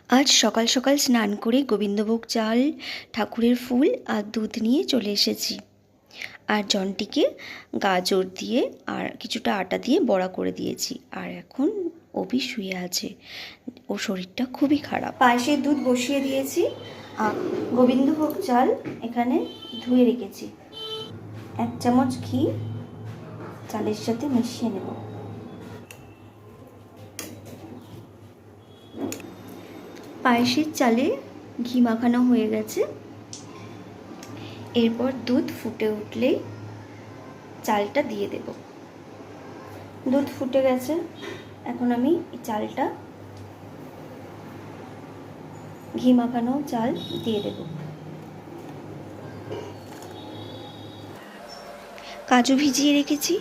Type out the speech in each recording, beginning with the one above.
আজ সকাল সকাল স্নান করে গোবিন্দভোগ চাল, ঠাকুরের ফুল আর দুধ নিয়ে চলে এসেছি। আর জনটিকে গাজর দিয়ে আর কিছুটা আটা দিয়ে বড়া করে দিয়েছি। আর এখন অভি শুয়ে আছে, ওর শরীরটা খুবই খারাপ। পায়েসের দুধ বসিয়ে দিয়েছি আর গোবিন্দভোগ চাল এখানে ধুয়ে রেখেছি। 1 চামচ ঘি চালের সাথে মিশিয়ে নেব। পায়েসের চালে ঘি মাখানো হয়ে গেছে। এরপর দুধ ফুটে উঠলেই চালটা দিয়ে দেব। দুধ ফুটে গেছে, এখন আমি এই চালটা, ঘি মাখানো চাল দিয়ে দেব। কাজু ভিজিয়ে রেখেছি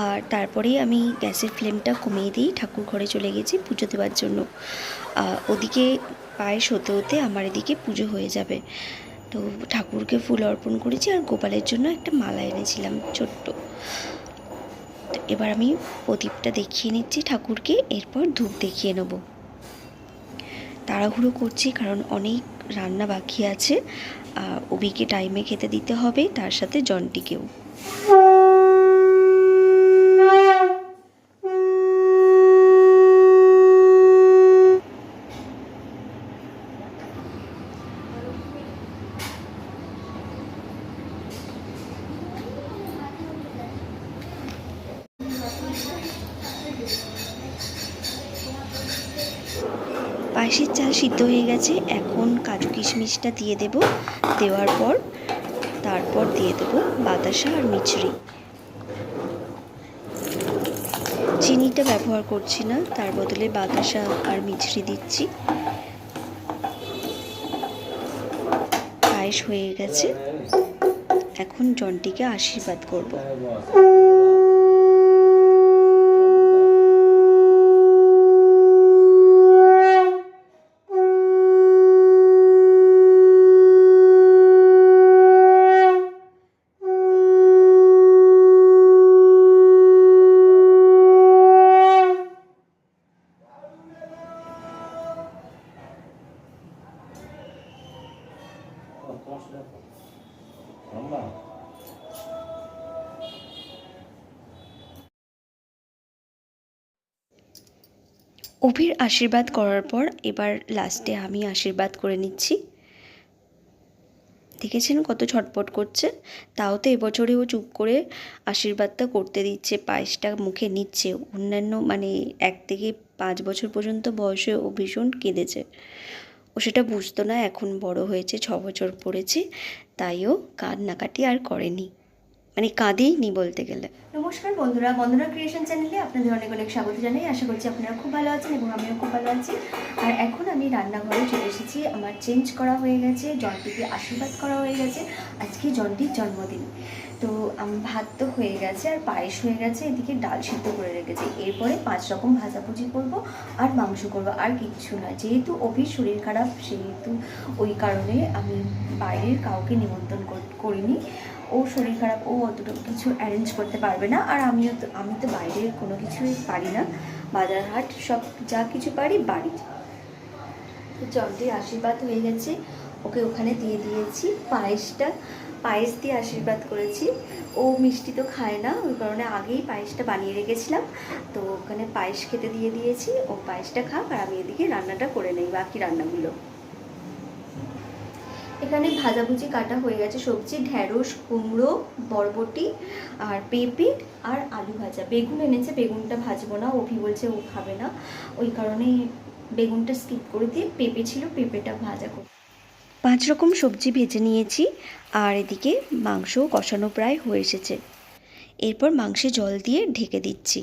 আর তারপরেই আমি গ্যাসের ফ্লেমটা কমিয়ে দিয়ে ঠাকুর ঘরে চলে গেছি পুজো দেওয়ার জন্য। ওদিকে পায়েস হতে হতে আমার এদিকে পুজো হয়ে যাবে। তো ঠাকুরকে ফুল অর্পণ করেছি আর গোপালের জন্য একটা মালা এনেছিলাম ছোট্ট। তো এবার আমি প্রদীপটা দেখিয়ে নিচ্ছি ঠাকুরকে, এরপর ধূপ দেখিয়ে নেব। তাড়াহুড়ো করছি কারণ অনেক রান্না বাকি আছে। অভিকে টাইমে খেতে দিতে হবে, তার সাথে জনটিকেও। পায়েসের চাল সিদ্ধ হয়ে গেছে, এখন কাজু কিশমিশটা দিয়ে দেব। দেওয়ার পর তারপর দিয়ে দেব বাতাসা আর মিছরি। চিনিটা ব্যবহার করছি না, তার বদলে বাতাসা আর মিছরি দিচ্ছি। পায়েস হয়ে গেছে, এখন জনটিকে আশীর্বাদ করব। অভির আশীর্বাদ করার পর এবার লাস্টে আমি আশীর্বাদ করে নিচ্ছি। দেখেছেন কত ছটপট করছে, তাও তো এবছরে ও চুপ করে আশীর্বাদটা করতে দিচ্ছে, পায়েসটা মুখে নিচ্ছে। অন্যান্য 1 থেকে 5 বছর পর্যন্ত বয়সে ও ভীষণ কেঁদেছে। ও সেটা বুঝতো না, এখন বড় হয়েছে, 6 বছর পড়েছে, তাই ও কান্নাকাটি আর করেনি, কাঁদেইনি বলতে গেলে। নমস্কার বন্ধুরা, বন্ধুরা ক্রিয়েশন চ্যানেলে আপনাদের অনেক অনেক স্বাগত জানাই। আশা করছি আপনারা খুব ভালো আছেন এবং আমিও খুব ভালো আছি। আর এখন আমি রান্নাঘরে চলে এসেছি। আমার চেঞ্জ করা হয়ে গেছে, জনটিকে আশীর্বাদ করা হয়ে গেছে। আজকে জনটির জন্মদিন। তো ভাত তো হয়ে গেছে আর পায়েস হয়ে গেছে, এদিকে ডাল সিদ্ধ করে রেখেছি। এরপরে 5 রকম ভাজাভুজি করব আর মাংস করব, আর কিচ্ছু না। যেহেতু অভির শরীর খারাপ, সেহেতু ওই কারণে আমি বাইরের কাউকে নিমন্ত্রণ করিনি। ও শরীর খারাপ, ও অতটুকু কিছু অ্যারেঞ্জ করতে পারবে না। আর আমি তো বাইরের কোনো কিছুই পারি না, বাজার হাট সব যা কিছু পারি বাড়ি। জনটির আশীর্বাদ হয়ে গেছে, ওকে ওখানে দিয়ে দিয়েছি। পায়েস দিয়ে আশীর্বাদ করেছি। ও মিষ্টি তো খায় না, ওই কারণে আগেই পায়েসটা বানিয়ে রেখেছিলাম। তো ওখানে পায়েস খেতে দিয়ে দিয়েছি, ও পায়েসটা খাক আর আমি এদিকে রান্নাটা করে নেই, বাকি রান্নাগুলো। এখানে ভাজাভুজি কাটা হয়ে গেছে, সবজি ঢ্যাঁড়স, কুমড়ো, বরবটি আর পেঁপে আর আলু ভাজা। বেগুন এনেছে, বেগুনটা ভাজবো না, অভি বলছে ও খাবে না, ওই কারণে বেগুনটা স্কিপ করে দিয়ে পেঁপে ছিল, পেঁপেটা ভাজা করব। 5 রকম সবজি ভেজে নিয়েছি আর এদিকে মাংস কষানো প্রায় হয়ে এসেছে। এরপর মাংসে জল দিয়ে ঢেকে দিচ্ছি।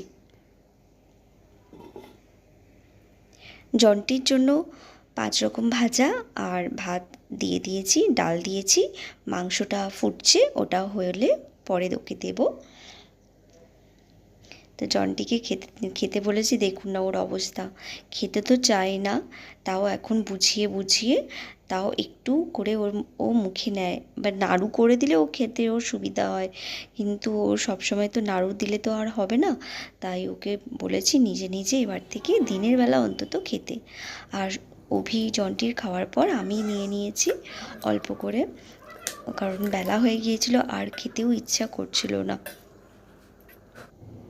জনটির জন্য 5 রকম ভাজা আর ভাত দিয়ে দিয়েছি, ডাল দিয়েছি, মাংসটা ফুটছে, ওটা হলে পরে ওকে দেবো। তো জনটিকে খেতে বলেছি, দেখুন না ওর অবস্থা, খেতে তো চায় না, তাও এখন বুঝিয়ে বুঝিয়ে তাও একটু করে ও মুখে নেয়। বা নাড়ু করে দিলে ও খেতে ওর সুবিধা হয়, কিন্তু ও সবসময় তো নাড়ু দিলে তো আর হবে না। তাই ওকে বলেছি নিজে নিজে এবার থেকে দিনের বেলা অন্তত খেতে। আর অভি জন্টির খাওয়ার পর আমি নিয়ে নিয়েছি অল্প করে, কারণ বেলা হয়ে গিয়েছিল আর খেতেও ইচ্ছা করছিল না।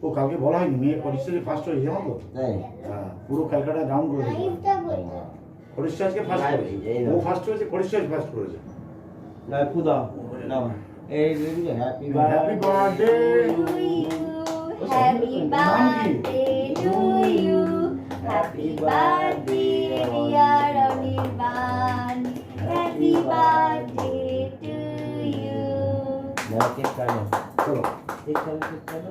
ও কালকে বলা হয়নি মেয়ে পরিস্থিতি ফার্স্ট হয়েছে জানো তো? হ্যাঁ, পুরো ক্যালকাটা ডাউন করে দিয়েছে। পরিস্থিতি আজকে ফার্স্ট হয়েছে, ও ফার্স্ট হয়েছে, পরিস্থিতি ফার্স্ট করেছে। না খুদা না এই happy happy birthday to you. Happy birthday to you. Happy birthday, dear Anirban. Happy birthday to you. না কেক কাটো চলো কেক কাটো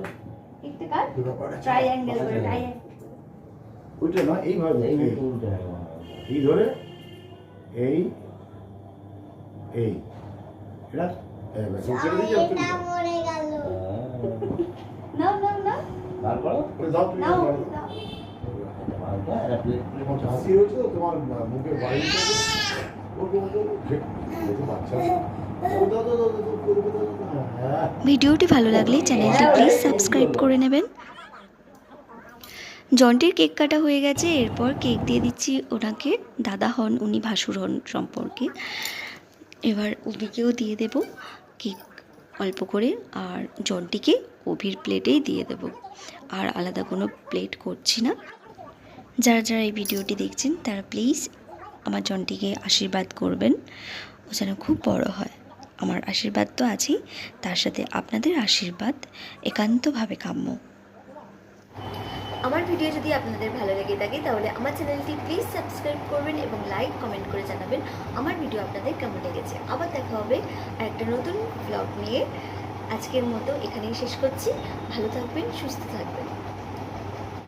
একটু কাট। দুটো করে ট্রায়াঙ্গেল করে ট্রায়াঙ্গেল। ওইটা না এইভাবে এই এই উল্টো এই ধরে এই এই এটা এবার সব ছেড়ে দিয়ে যাও নাও নাও নাও বার করো তুমি দাও তুমি নাও দাও। নাও। বার করো এটা প্লেট তোমার হাসি হয়েছে তো তোমার মুখে বাড়ি দেখো বাচ্চা ও দাও দাও দাও দাও করবে দাও হ্যাঁ ভিডিওটি ভালো লাগলে চ্যানেলটি প্লিজ সাবস্ক্রাইব করে নেবেন। জন্টির কেক কাটা হয়ে গেছে, এরপর কেক দিয়ে দিচ্ছি ওনাকে, দাদা হন উনি, ভাসুর হন সম্পর্কে। এবার অভিকেও দিয়ে দেব কেক অল্প করে, আর জন্টিকে অভির প্লেটেই দিয়ে দেব, আর আলাদা কোনো প্লেট করছি না। যারা যারা এই ভিডিওটি দেখছেন তারা প্লিজ আমার জন্টিকে আশীর্বাদ করবেন, ও যেন খুব বড় হয়। আমার আশীর্বাদ তো আছেই, তার সাথে আপনাদের আশীর্বাদ একান্তভাবে কাম্য। আমার ভিডিও যদি আপনাদের ভালো লেগে থাকে তাহলে আমার চ্যানেলটি প্লিজ সাবস্ক্রাইব করবেন এবং লাইক কমেন্ট করে জানাবেন আমার ভিডিও আপনাদের কেমন লেগেছে। আবার দেখা হবে একটা নতুন ব্লগ নিয়ে। আজকের মতো এখানেই শেষ করছি। ভালো থাকবেন, সুস্থ থাকবেন।